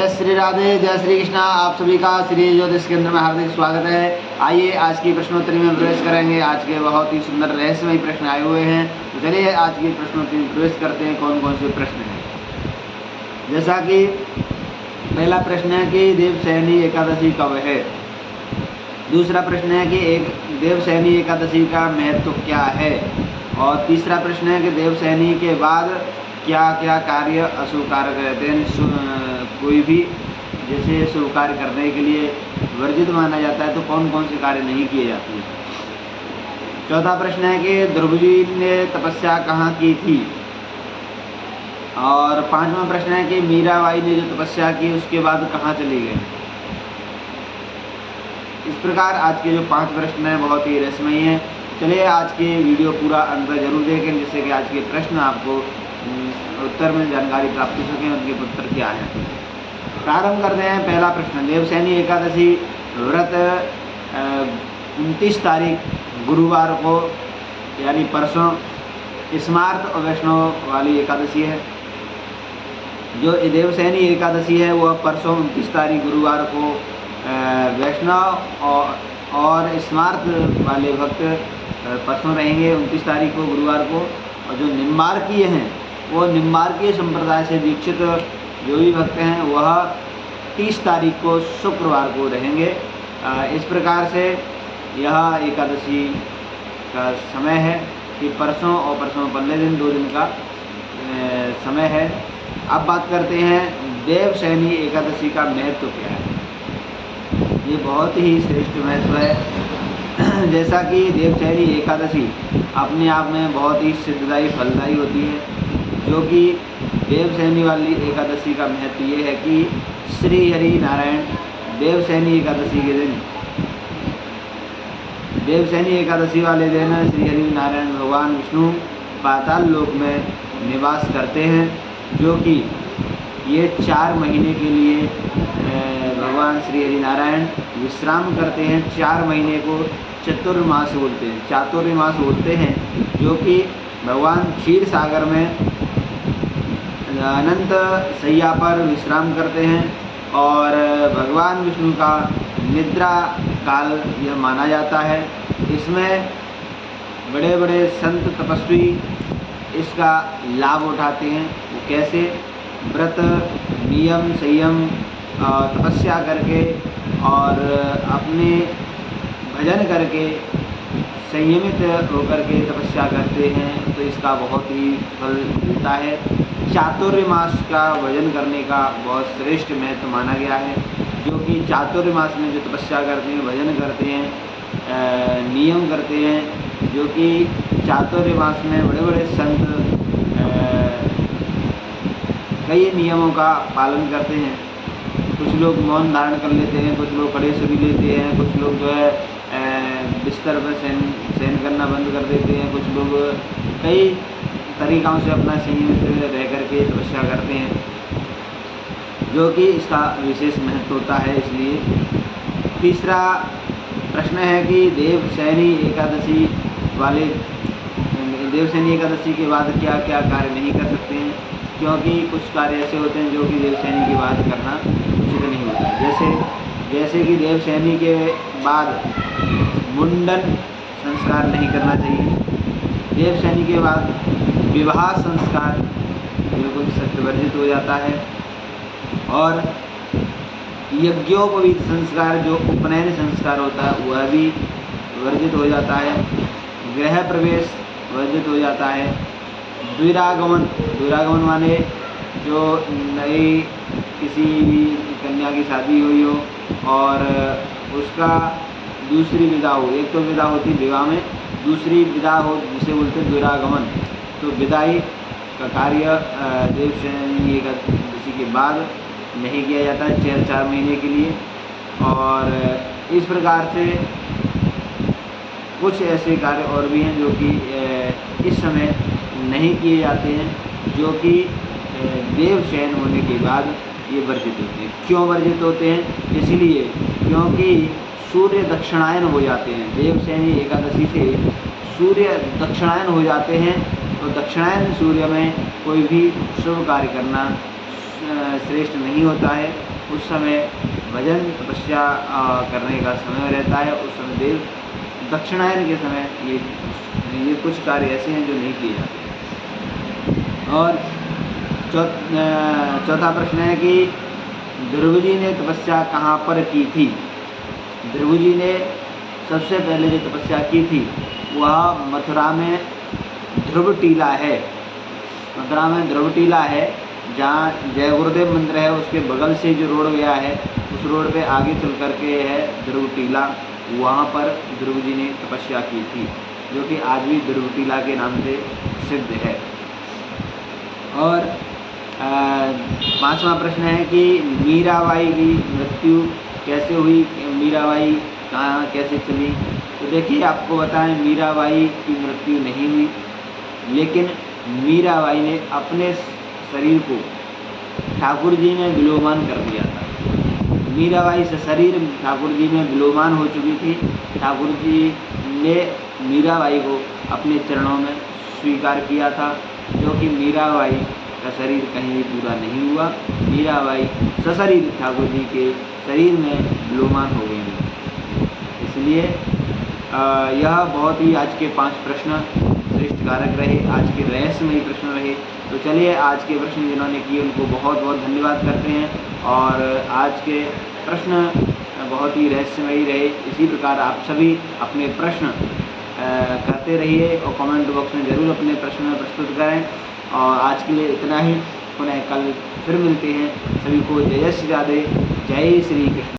जय श्री राधे, जय श्री कृष्णा। आप सभी का श्री ज्योतिष केंद्र में हार्दिक स्वागत है। आइए आज की प्रश्नोत्तरी में प्रवेश करेंगे। आज के बहुत ही सुंदर रहस्यमय प्रश्न आए हुए हैं, तो चलिए आज की प्रश्नोत्तरी में प्रवेश करते हैं। कौन कौन से प्रश्न हैं, जैसा कि पहला प्रश्न है कि देवशयनी एकादशी कब है। दूसरा प्रश्न है कि देवशयनी एकादशी का महत्व क्या है। और तीसरा प्रश्न है कि देवशयनी के बाद क्या क्या कार्य अशुभ कारक रहते हैं। कोई भी जैसे शुभ कार्य करने के लिए वर्जित माना जाता है, तो कौन कौन से कार्य नहीं किए जाते हैं। चौथा प्रश्न है कि ध्रुव जी ने तपस्या कहाँ की थी। और पांचवा प्रश्न है कि मीराबाई ने जो तपस्या की उसके बाद कहाँ चली गई। इस प्रकार आज के जो 5 प्रश्न हैं बहुत ही रहस्यमयी हैं। चलिए आज के वीडियो पूरा अंत तक जरूर देखें, जिससे कि आज के प्रश्न आपको उत्तर में जानकारी प्राप्त हो सके, उनके उत्तर क्या है। प्रारंभ करते हैं। पहला प्रश्न, देवशयनी एकादशी व्रत 29 तारीख गुरुवार को यानी परसों स्मार्त और वैष्णव वाली एकादशी है। जो देवशयनी एकादशी है वह परसों 29 तारीख गुरुवार को वैष्णव और स्मार्त वाले भक्त परसों रहेंगे 29 तारीख को गुरुवार को। और जो निम्बार्कीय हैं वो निम्बार्कीय संप्रदाय से दीक्षित जो भी भक्त हैं वह 30 तारीख को शुक्रवार को रहेंगे। इस प्रकार से यह एकादशी का समय है कि परसों और परसों पहले दिन 2 दिन का समय है। अब बात करते हैं देवशयनी एकादशी का महत्व क्या है। ये बहुत ही श्रेष्ठ महत्व है। जैसा कि देवशयनी एकादशी अपने आप में बहुत ही सिद्धदायी फलदायी होती है, जो कि देवशयनी वाली एकादशी का महत्व ये है कि श्री हरि नारायण देवशयनी एकादशी के दिन, देवशयनी एकादशी वाले दिन श्री हरि नारायण भगवान विष्णु पाताल लोक में निवास करते हैं, जो कि ये 4 महीने के लिए भगवान श्री हरि नारायण विश्राम करते हैं। 4 महीने को चतुर्मास बोलते हैं, चातुर्मास बोलते हैं, जो कि भगवान क्षीर सागर में अनंत शैया पर विश्राम करते हैं। और भगवान विष्णु का निद्रा काल यह माना जाता है। इसमें बड़े बड़े संत तपस्वी इसका लाभ उठाते हैं। वो कैसे? व्रत, नियम, संयम, तपस्या करके और अपने भजन करके संयमित होकर के तपस्या करते हैं, तो इसका बहुत ही फल मिलता है। चातुर्मास का भजन करने का बहुत श्रेष्ठ महत्व माना गया है, जो कि चातुर्मास में जो तपस्या करते हैं, भजन करते हैं, नियम करते हैं, जो कि चातुर्मास में बड़े बड़े संत कई नियमों का पालन करते हैं। कुछ लोग मौन धारण कर लेते हैं, कुछ लोग खड़े से भी लेते हैं, कुछ लोग जो है बिस्तर पर शयन करना बंद कर देते हैं, कुछ लोग कई तरीक़ों से अपना संयमित रह करके तपस्या करते हैं, जो कि इसका विशेष महत्व होता है। इसलिए तीसरा प्रश्न है कि देवशयनी एकादशी के बाद क्या क्या कार्य नहीं कर सकते हैं, क्योंकि कुछ कार्य ऐसे होते हैं जो कि देवशयनी के बाद करना उचित नहीं होता है। जैसे कि देवशयनी के बाद मुंडन संस्कार नहीं करना चाहिए। देवशयनी के बाद विवाह संस्कार बिल्कुल सत्यवर्जित हो जाता है। और यज्ञोपवीत संस्कार जो उपनयन संस्कार होता है वह भी वर्जित हो जाता है। गृह प्रवेश वर्जित हो जाता है। द्विरागमन माने जो नई किसी भी कन्या की शादी हुई हो और उसका दूसरी विदा हो। एक तो विदा होती विवाह में, दूसरी विदा हो जिसे बोलते हैं द्विरागमन। तो विदाई का कार्य देवशयनी एकादशी के बाद नहीं किया जाता है 4 महीने के लिए। और इस प्रकार से कुछ ऐसे कार्य और भी हैं जो कि इस समय नहीं किए जाते हैं, जो कि देवशयन होने के बाद ये वर्जित होते हैं। क्यों वर्जित होते हैं? इसलिए क्योंकि सूर्य दक्षिणायन हो जाते हैं। देवशयनी एकादशी से सूर्य दक्षिणायन हो जाते हैं, तो दक्षिणायन सूर्य में कोई भी शुभ कार्य करना श्रेष्ठ नहीं होता है। उस समय भजन तपस्या करने का समय रहता है। उस समय देव दक्षिणायन के समय ये कुछ कार्य ऐसे हैं जो नहीं किए जाते। और चौथा प्रश्न है कि ध्रुव जी ने तपस्या कहाँ पर की थी। ध्रुव जी ने सबसे पहले जो तपस्या की थी वह मथुरा में ध्रुव टीला है। मथुरा में ध्रुव टीला है, जहाँ जय गुरुदेव मंदिर है उसके बगल से जो रोड गया है उस रोड पे आगे चल कर के है ध्रुव टीला। वहाँ पर ध्रुव जी ने तपस्या की थी, जो कि आज भी ध्रुव टीला के नाम से प्रसिद्ध है। और 5वां प्रश्न है कि मीराबाई की मृत्यु कैसे हुई, मीराबाई कहाँ कैसे चली। तो देखिए, आपको बताएं, मीराबाई की मृत्यु नहीं हुई, लेकिन मीराबाई ने अपने शरीर को ठाकुर जी में विलोमान कर दिया था। मीराबाई से शरीर ठाकुर जी में विलोमान हो चुकी थी। ठाकुर जी ने मीराबाई को अपने चरणों में स्वीकार किया था, जो कि मीराबाई का शरीर कहीं भी पूरा नहीं हुआ। मीराबाई सशरीर ठाकुर जी के शरीर में विलोमान हो गई। इसलिए यह बहुत ही आज के 5 प्रश्न श्रेष्ठ कारक रहे, आज के रहस्यमयी प्रश्न रहे। तो चलिए, आज के प्रश्न जिन्होंने किए उनको बहुत बहुत धन्यवाद करते हैं। और आज के प्रश्न बहुत ही रहस्यमयी रहे। इसी प्रकार आप सभी अपने प्रश्न करते रहिए और कमेंट बॉक्स में ज़रूर अपने प्रश्न प्रस्तुत करें। और आज के लिए इतना ही, पुनः कल फिर मिलते हैं। सभी को जय श्री राधे, जय श्री कृष्ण।